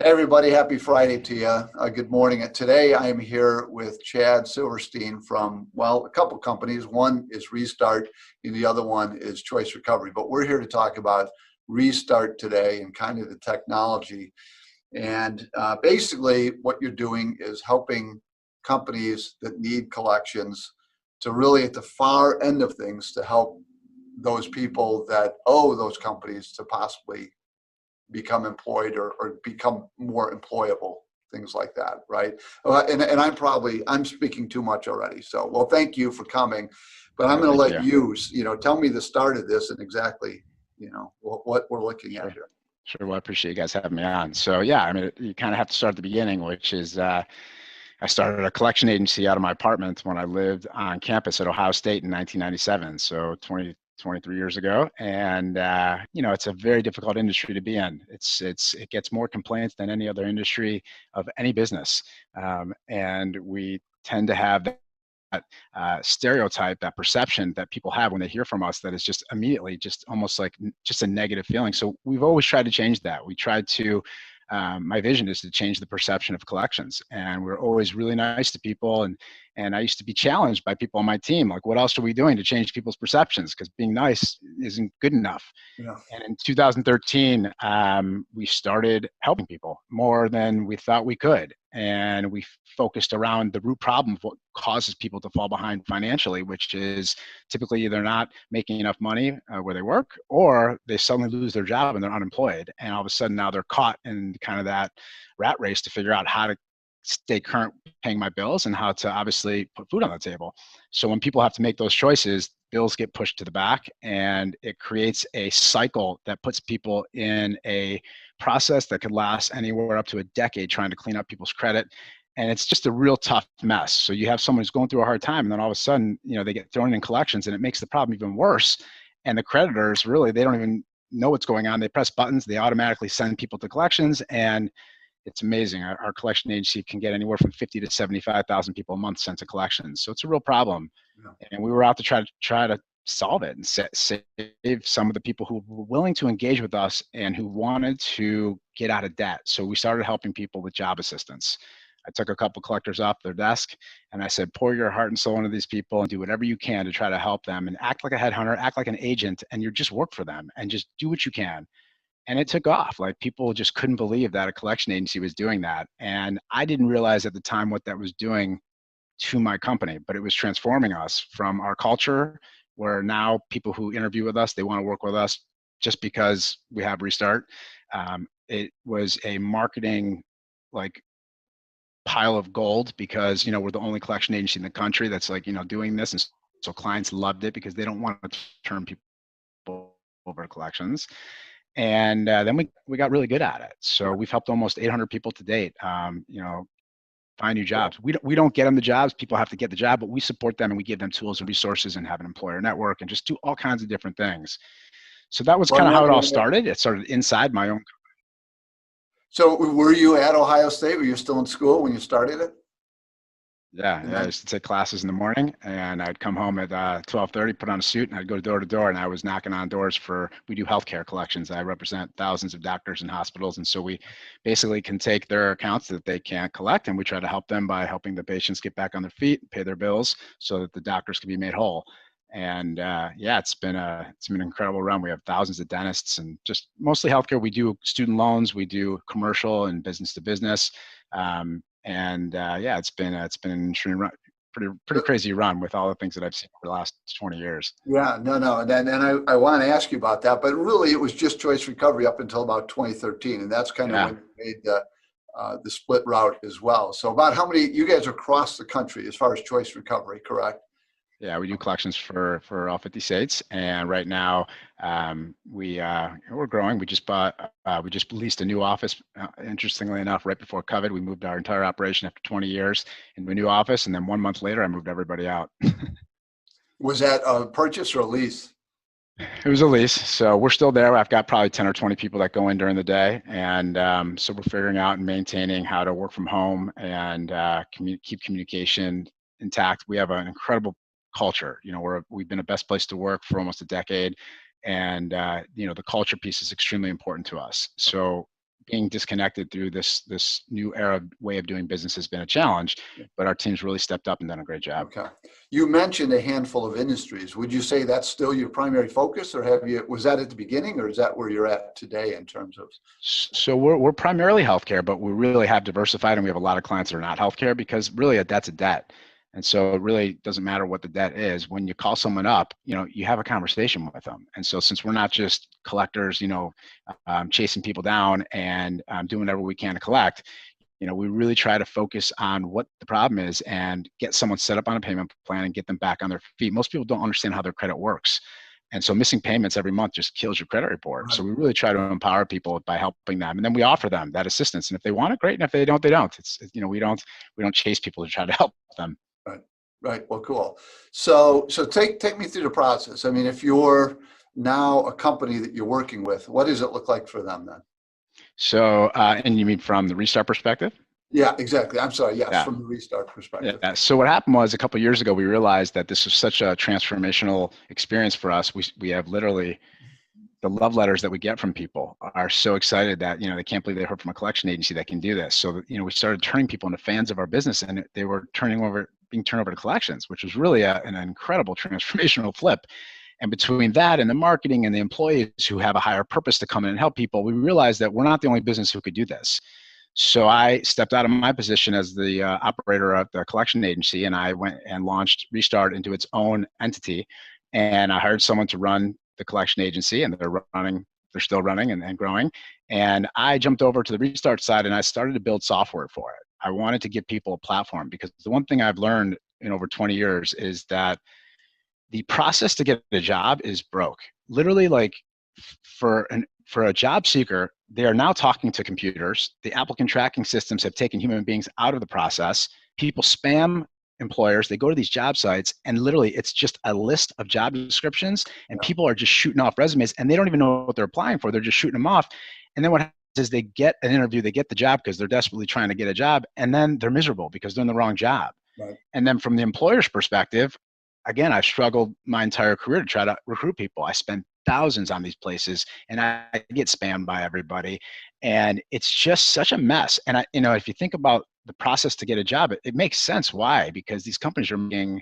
Hey everybody, happy Friday to you. Good morning. Today I am here with Chad Silverstein from, well, a couple companies. One is Restart and the other one is Choice Recovery. But we're here to talk about Restart today and kind of the technology. And basically what you're doing is helping companies that need collections to really at the far end of things to help those people that owe those companies to possibly become employed or become more employable, things like that, right? And I'm speaking too much already. So, well, thank you for coming, but I'm going to let you, tell me the start of this and exactly, what we're looking at here. Sure. Well, I appreciate you guys having me on. So yeah, I mean, you kind of have to start at the beginning, which is I started a collection agency out of my apartment when I lived on campus at Ohio State in 1997. So 23 years ago. And, it's a very difficult industry to be in. It gets more complaints than any other industry of any business. And we tend to have that stereotype, that perception that people have when they hear from us that is just immediately just almost like just a negative feeling. So we've always tried to change that. We tried to, my vision is to change the perception of collections, and we're always really nice to people. And I used to be challenged by people on my team, like, what else are we doing to change people's perceptions? Because being nice isn't good enough. Yeah. And in 2013, we started helping people more than we thought we could. And we focused around the root problem of what causes people to fall behind financially, which is typically they're not making enough money where they work, or they suddenly lose their job and they're unemployed. And all of a sudden now they're caught in kind of that rat race to figure out how to stay current paying my bills and how to obviously put food on the table. So when people have to make those choices, bills get pushed to the back, and it creates a cycle that puts people in a process that could last anywhere up to a decade trying to clean up people's credit. And it's just a real tough mess. So you have someone who's going through a hard time, and then all of a sudden, they get thrown in collections, and it makes the problem even worse. And the creditors, really, they don't even know what's going on. They press buttons, they automatically send people to collections, and it's amazing. Our collection agency can get anywhere from 50 to 75,000 people a month sent to collections. So it's a real problem. Yeah. And we were out to try to solve it and save some of the people who were willing to engage with us and who wanted to get out of debt. So we started helping people with job assistance. I took a couple collectors off their desk and I said, pour your heart and soul into these people and do whatever you can to try to help them, and act like a headhunter, act like an agent, and you just work for them and just do what you can. And it took off. Like, people just couldn't believe that a collection agency was doing that. And I didn't realize at the time what that was doing to my company, but it was transforming us from our culture, where now people who interview with us, they want to work with us just because we have Restart. It was a marketing pile of gold, because we're the only collection agency in the country that's doing this. And so clients loved it because they don't want to turn people over to collections. And then we got really good at it. So we've helped almost 800 people to date, find new jobs. We don't get them the jobs. People have to get the job, but we support them and we give them tools and resources and have an employer network and just do all kinds of different things. So that was kind of how it all started. It started inside my own company. So were you at Ohio State? Were you still in school when you started it? Yeah, I used to take classes in the morning, and I'd come home at 12:30, put on a suit, and I'd go door to door, and I was knocking on doors we do healthcare collections. I represent thousands of doctors and hospitals, and so we basically can take their accounts that they can't collect, and we try to help them by helping the patients get back on their feet, pay their bills, so that the doctors can be made whole. And it's been an incredible run. We have thousands of dentists, and just mostly healthcare. We do student loans, we do commercial and business to business. It's been an interesting run, pretty crazy run with all the things that I've seen over the last 20 years. Yeah, no. And I want to ask you about that, but really it was just Choice Recovery up until about 2013. And that's kind of when you made the split route as well. So about how many, you guys are across the country as far as Choice Recovery, correct? Yeah, we do collections for all 50 states, and right now we're growing. We just leased a new office. Interestingly enough, right before COVID, we moved our entire operation after 20 years into a new office, and then 1 month later, I moved everybody out. Was that a purchase or a lease? It was a lease, so we're still there. I've got probably 10 or 20 people that go in during the day, and so we're figuring out and maintaining how to work from home and keep communication intact. We have an incredible culture. We've been a best place to work for almost a decade, and the culture piece is extremely important to us. So being disconnected through this new era way of doing business has been a challenge, but our team's really stepped up and done a great job. Okay. You mentioned a handful of industries. Would you say that's still your primary focus, or was that at the beginning, or is that where you're at today in terms of? So we're primarily healthcare, but we really have diversified, and we have a lot of clients that are not healthcare, because really a debt's a debt. And so it really doesn't matter what the debt is. When you call someone up, you have a conversation with them. And so since we're not just collectors, chasing people down and doing whatever we can to collect, we really try to focus on what the problem is and get someone set up on a payment plan and get them back on their feet. Most people don't understand how their credit works. And so missing payments every month just kills your credit report. Right. So we really try to empower people by helping them. And then we offer them that assistance. And if they want it, great. And if they don't, they don't. We don't chase people to try to help them. Right. Well, cool. So take me through the process. I mean, if you're now a company that you're working with, what does it look like for them then? So, and you mean from the Restart perspective? Yeah, exactly. I'm sorry. Yes, from the Restart perspective. Yeah. So what happened was a couple of years ago, we realized that this was such a transformational experience for us. We have literally the love letters that we get from people are so excited that, they can't believe they heard from a collection agency that can do this. So, we started turning people into fans of our business, and they were being turned over to collections, which was really an incredible transformational flip. And between that and the marketing and the employees who have a higher purpose to come in and help people, we realized that we're not the only business who could do this. So I stepped out of my position as the operator of the collection agency, and I went and launched Restart into its own entity. And I hired someone to run the collection agency, and they're still running and growing. And I jumped over to the Restart side, and I started to build software for it. I wanted to give people a platform, because the one thing I've learned in over 20 years is that the process to get a job is broke. Literally, like for a job seeker, they are now talking to computers. The applicant tracking systems have taken human beings out of the process. People spam employers. They go to these job sites, and literally it's just a list of job descriptions, and people are just shooting off resumes, and they don't even know what they're applying for. They're just shooting them off. And then what happens is they get an interview, they get the job because they're desperately trying to get a job, and then they're miserable because they're in the wrong job. Right. And then from the employer's perspective, again, I've struggled my entire career to try to recruit people. I spend thousands on these places, and I get spammed by everybody, and it's just such a mess. And if you think about the process to get a job, it makes sense. Why? Because these companies are making,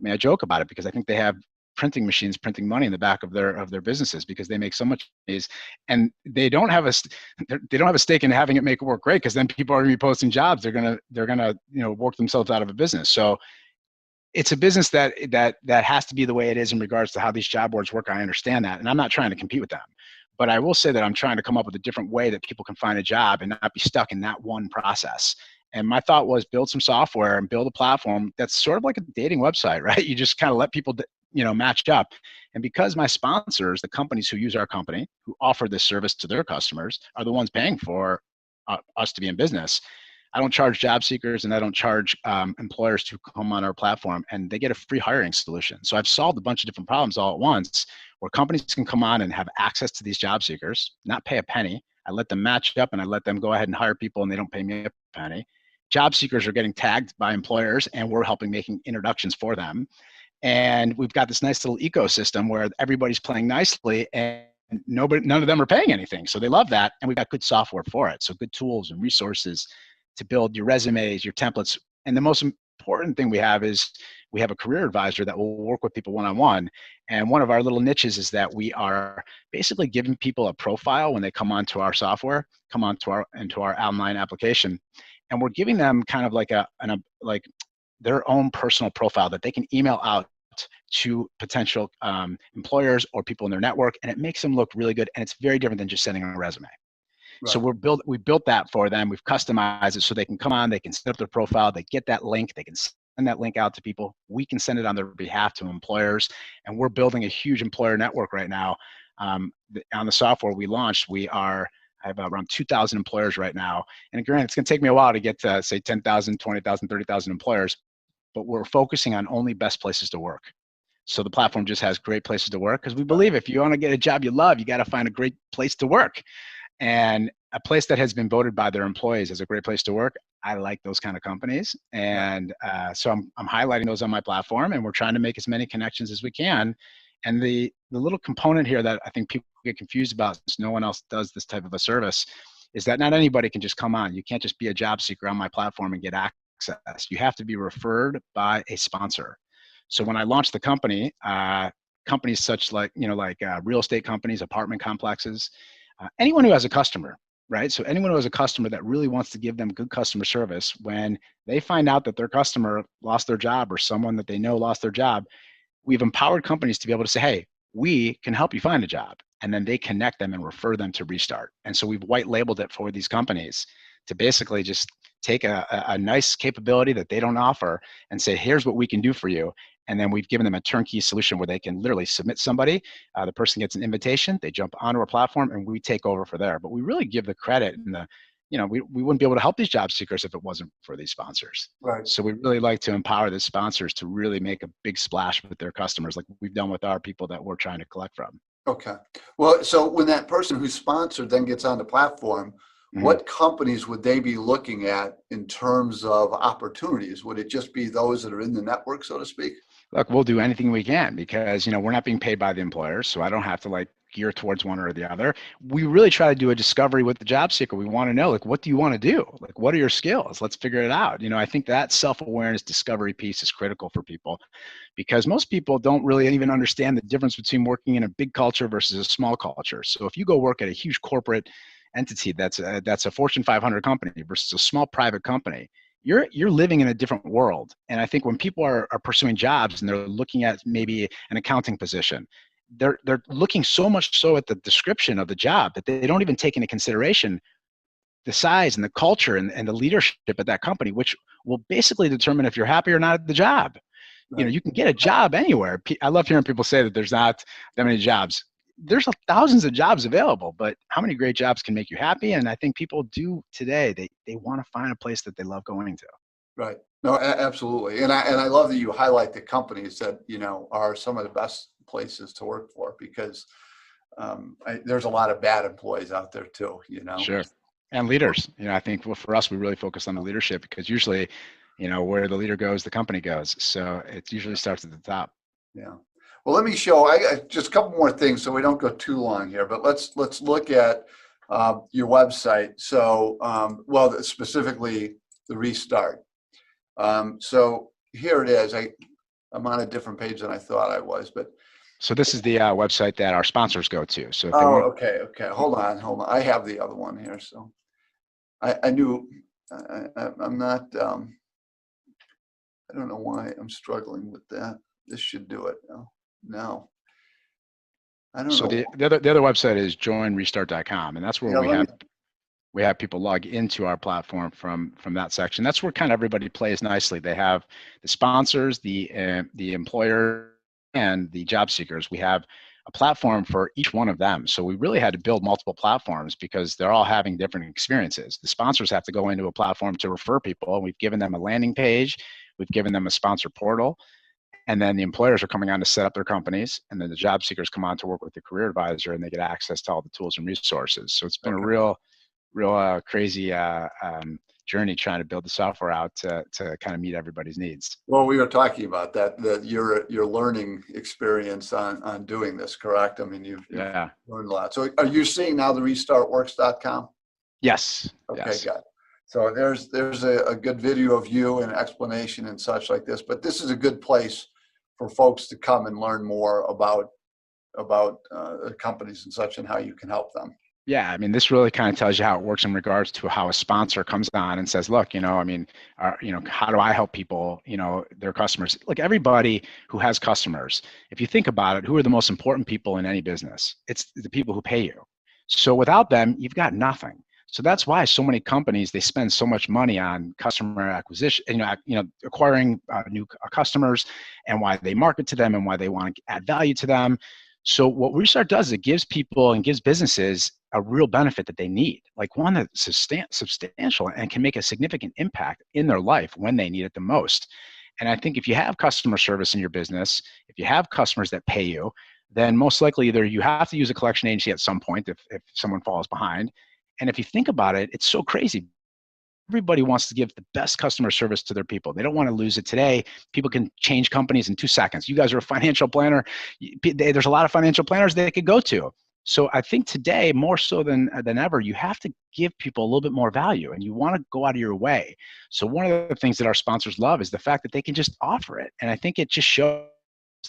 I joke about it because I think they have printing machines printing money in the back of their businesses, because they make so much money, and they don't have a stake in having it make it work great, because then people are going to be posting jobs. They're gonna work themselves out of a business. So it's a business that has to be the way it is in regards to how these job boards work. I understand that, and I'm not trying to compete with them. But I will say that I'm trying to come up with a different way that people can find a job and not be stuck in that one process. And my thought was build some software and build a platform that's sort of like a dating website, right? You just kind of let people, match up. And because my sponsors, the companies who use our company, who offer this service to their customers, are the ones paying for us to be in business, I don't charge job seekers, and I don't charge employers to come on our platform, and they get a free hiring solution. So I've solved a bunch of different problems all at once, where companies can come on and have access to these job seekers, not pay a penny. I let them match up, and I let them go ahead and hire people, and they don't pay me a penny. Job seekers are getting tagged by employers, and we're helping making introductions for them. And we've got this nice little ecosystem where everybody's playing nicely, and none of them are paying anything. So they love that. And we've got good software for it. So good tools and resources to build your resumes, your templates. And the most important thing we have is we have a career advisor that will work with people one-on-one. And one of our little niches is that we are basically giving people a profile when they come onto our software, into our online application. And we're giving them kind of like their own personal profile that they can email out to potential employers or people in their network. And it makes them look really good. And it's very different than just sending a resume. Right. So we built that for them. We've customized it so they can come on, they can set up their profile, they get that link, they can send that link out to people. We can send it on their behalf to employers. And we're building a huge employer network right now. On the software we launched, I have around 2,000 employers right now. And granted, it's going to take me a while to get to, say, 10,000, 20,000, 30,000 employers, but we're focusing on only best places to work. So the platform just has great places to work, because we believe if you want to get a job you love, you got to find a great place to work. And a place that has been voted by their employees as a great place to work, I like those kind of companies. And so I'm highlighting those on my platform, and we're trying to make as many connections as we can. And the little component here that I think people get confused about, since no one else does this type of a service, is that not anybody can just come on. You can't just be a job seeker on my platform and get access. You have to be referred by a sponsor. So when I launched the company, companies such like, real estate companies, apartment complexes, anyone who has a customer, right? So anyone who has a customer that really wants to give them good customer service, when they find out that their customer lost their job or someone that they know lost their job, we've empowered companies to be able to say, hey, we can help you find a job. And then they connect them and refer them to Restart. And so we've white labeled it for these companies to basically just take a nice capability that they don't offer and say, here's what we can do for you. And then we've given them a turnkey solution where they can literally submit somebody. The person gets an invitation, they jump onto our platform, and we take over for there. But we really give the credit and the, we wouldn't be able to help these job seekers if it wasn't for these sponsors. Right. So we really like to empower the sponsors to really make a big splash with their customers, like we've done with our people that we're trying to collect from. Okay. Well, so when that person who's sponsored then gets on the platform, what companies would they be looking at in terms of opportunities? Would it just be those that are in the network, so to speak? Look, we'll do anything we can because, we're not being paid by the employers, so I don't have to gear towards one or the other. We really try to do a discovery with the job seeker. We want to know, what do you want to do? What are your skills? Let's figure it out. I think that self-awareness discovery piece is critical for people because most people don't really even understand the difference between working in a big culture versus a small culture. So if you go work at a huge corporate entity that's a Fortune 500 company versus a small private company, you're living in a different world. And I think when people are pursuing jobs and they're looking at maybe an accounting position, they're looking so much so at the description of the job that they don't even take into consideration the size and the culture and the leadership at that company, which will basically determine if you're happy or not at the job. Right. You can get a job anywhere. I love hearing people say that there's not that many jobs. There's thousands of jobs available, but how many great jobs can make you happy? And I think people do today. They want to find a place that they love going to. Right. No, absolutely. And I love that you highlight the companies that, are some of the best places to work for because there's a lot of bad employees out there too, Sure. And leaders, I think for us, we really focus on the leadership because usually, where the leader goes, the company goes. So it usually starts at the top. Yeah. Well, let me show, I just a couple more things so we don't go too long here, but let's look at your website. So, specifically the Restart. So here it is. I'm on a different page than I thought I was, but. So this is the website that our sponsors go to. So. Okay. Hold on. I have the other one here. So I knew I'm not, I don't know why I'm struggling with that. This should do it. No, I don't know. So the other website is joinrestart.com, and that's where we have people log into our platform from that section. That's where kind of everybody plays nicely. They have the sponsors, the employer, and the job seekers. We have a platform for each one of them. So we really had to build multiple platforms because they're all having different experiences. The sponsors have to go into a platform to refer people. We've given them a landing page. We've given them a sponsor portal. And then the employers are coming on to set up their companies. And then the job seekers come on to work with the career advisor and they get access to all the tools and resources. So it's been a real crazy journey trying to build the software out to kind of meet everybody's needs. Well, we were talking about that your learning experience on doing this, correct? I mean, you've learned a lot. So are you seeing now the restartworks.com? Yes. Okay, yes. Got it. So there's a good video of you and explanation and such like this, but this is a good place for folks to come and learn more about companies and such and how you can help them. Yeah, I mean, this really kind of tells you how it works in regards to how a sponsor comes on and says, look, how do I help people, their customers? Like everybody who has customers, if you think about it, who are the most important people in any business? It's the people who pay you. So without them, you've got nothing. So that's why so many companies, they spend so much money on customer acquisition, acquiring new customers, and why they market to them and why they want to add value to them. So what Restart does, it gives people and gives businesses a real benefit that they need, like one that's substantial and can make a significant impact in their life when they need it the most. And I think if you have customer service in your business, if you have customers that pay you, then most likely either you have to use a collection agency at some point if someone falls behind. And if you think about it, it's so crazy. Everybody wants to give the best customer service to their people. They don't want to lose it today. People can change companies in 2 seconds. You guys are a financial planner. There's a lot of financial planners they could go to. So I think today, more so than ever, you have to give people a little bit more value, and you want to go out of your way. So one of the things that our sponsors love is the fact that they can just offer it. And I think it just shows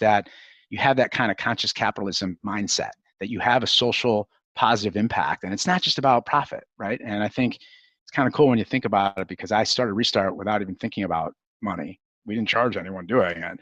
that you have that kind of conscious capitalism mindset, that you have a social positive impact. And it's not just about profit, right? And I think it's kind of cool when you think about it, because I started Restart without even thinking about money. We didn't charge anyone doing it.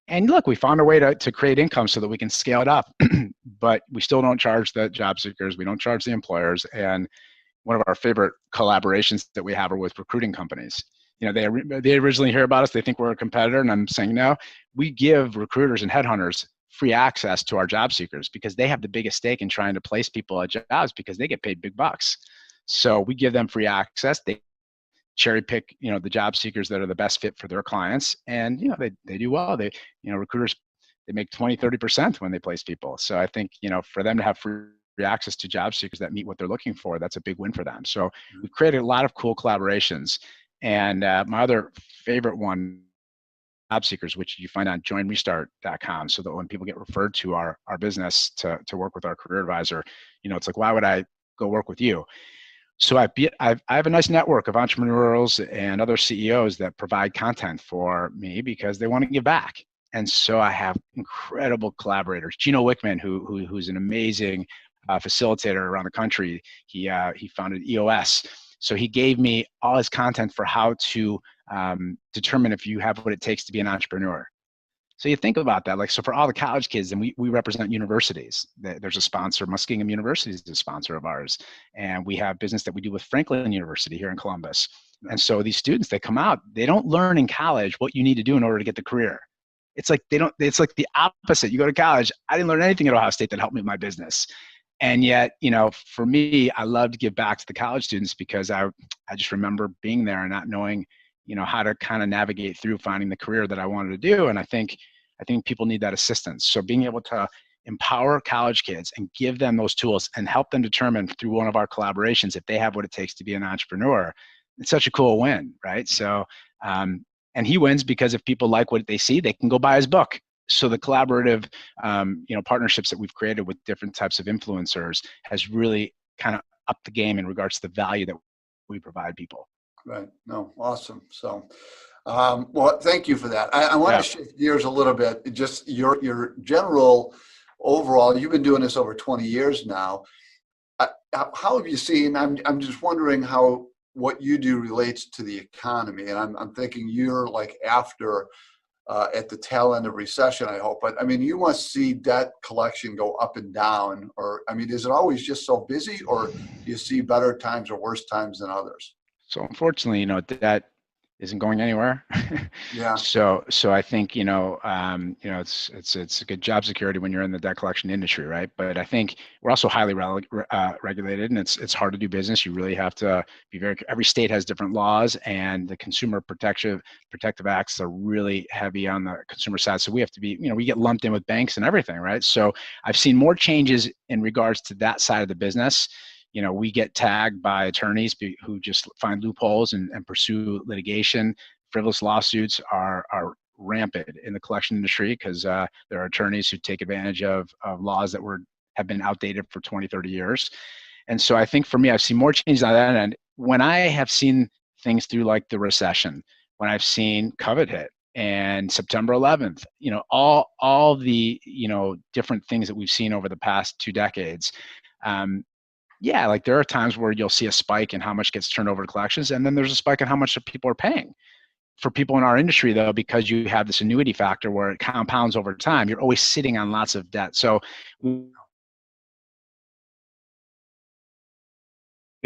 And look, we found a way to create income so that we can scale it up, but we still don't charge the job seekers. We don't charge the employers. And one of our favorite collaborations that we have are with recruiting companies. You know, they originally hear about us, they think we're a competitor, and I'm saying, no, we give recruiters and headhunters free access to our job seekers because they have the biggest stake in trying to place people at jobs because they get paid big bucks. So we give them free access. They cherry pick, you know, the job seekers that are the best fit for their clients. And, you know, they do well. They, you know, recruiters, they make 20-30% when they place people. So I think, you know, for them to have free access to job seekers that meet what they're looking for, that's a big win for them. So we've created a lot of cool collaborations. And my other favorite one, job seekers, which you find on joinrestart.com, so that when people get referred to our business to work with our career advisor, you know, it's like, why would I go work with you? So I have a nice network of entrepreneurs and other CEOs that provide content for me because they want to give back. And so I have incredible collaborators. Gino Wickman, who's an amazing facilitator around the country. He founded EOS. So he gave me all his content for how to determine if you have what it takes to be an entrepreneur. So you think about that, like, so for all the college kids, and we represent universities. There's a sponsor, Muskingum University is a sponsor of ours. And we have business that we do with Franklin University here in Columbus. And so these students, they come out, they don't learn in college what you need to do in order to get the career. It's like it's like the opposite. You go to college, I didn't learn anything at Ohio State that helped me with my business. And yet, you know, for me, I love to give back to the college students because I just remember being there and not knowing, you know, how to kind of navigate through finding the career that I wanted to do. And I think people need that assistance. So being able to empower college kids and give them those tools and help them determine through one of our collaborations if they have what it takes to be an entrepreneur, it's such a cool win, right? So, and he wins because if people like what they see, they can go buy his book. So the collaborative, you know, partnerships that we've created with different types of influencers has really kind of upped the game in regards to the value that we provide people. Right. No, awesome. So, well, thank you for that. I want to shift gears a little bit. Just your general overall. You've been doing this over 20 years now. How have you seen? I'm just wondering how what you do relates to the economy, and I'm thinking you're like after at the tail end of recession, I hope. But I mean, you must see debt collection go up and down, or I mean, is it always just so busy, or do you see better times or worse times than others? So unfortunately, you know, that isn't going anywhere. Yeah. So I think, you know, it's a good job security when you're in the debt collection industry, right? But I think we're also highly regulated, and it's hard to do business. You really have to be every state has different laws, and the consumer protective acts are really heavy on the consumer side. So we have to be, you know, we get lumped in with banks and everything, right? So I've seen more changes in regards to that side of the business. You know, we get tagged by attorneys who just find loopholes and pursue litigation. Frivolous lawsuits are rampant in the collection industry because there are attorneys who take advantage of laws that have been outdated for 20, 30 years. And so I think for me, I've seen more changes on that end. When I have seen things through like the recession, when I've seen COVID hit and September 11th, you know, all the, you know, different things that we've seen over the past 2 decades, yeah, like there are times where you'll see a spike in how much gets turned over to collections, and then there's a spike in how much people are paying. For people in our industry, though, because you have this annuity factor where it compounds over time, you're always sitting on lots of debt. So we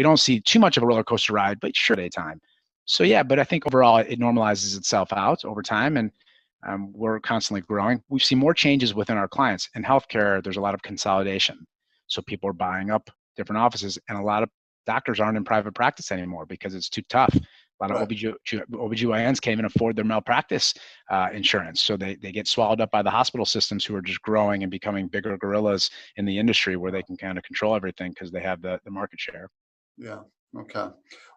don't see too much of a roller coaster ride, but sure, daytime. So yeah, but I think overall it normalizes itself out over time, and we're constantly growing. We've seen more changes within our clients. In healthcare, there's a lot of consolidation. So people are buying up different offices, and a lot of doctors aren't in private practice anymore because it's too tough. A lot of OBGYNs can't even afford their malpractice insurance. So they get swallowed up by the hospital systems who are just growing and becoming bigger gorillas in the industry where they can kind of control everything because they have the market share. Yeah. Okay.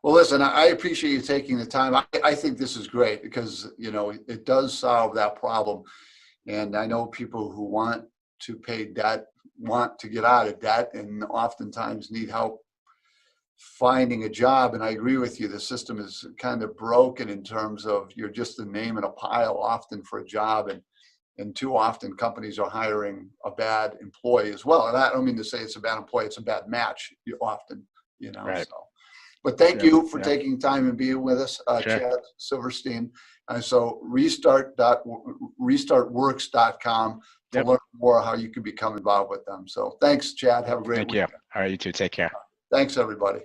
Well, listen, I appreciate you taking the time. I think this is great because, you know, it does solve that problem. And I know people who want to pay debt want to get out of debt and oftentimes need help finding a job. And I agree with you, the system is kind of broken in terms of you're just a name in a pile often for a job, and too often companies are hiring a bad employee as well. And I don't mean to say it's a bad employee, it's a bad match often, you know. Right. So, but thank Sure. you for Yeah. taking time and being with us, Sure. Chad Silverstein. And so restartworks.com to Yep. learn more how you can become involved with them. So thanks, Chad. Have a great Thank week. you. All right, you too. Take care. Thanks, everybody.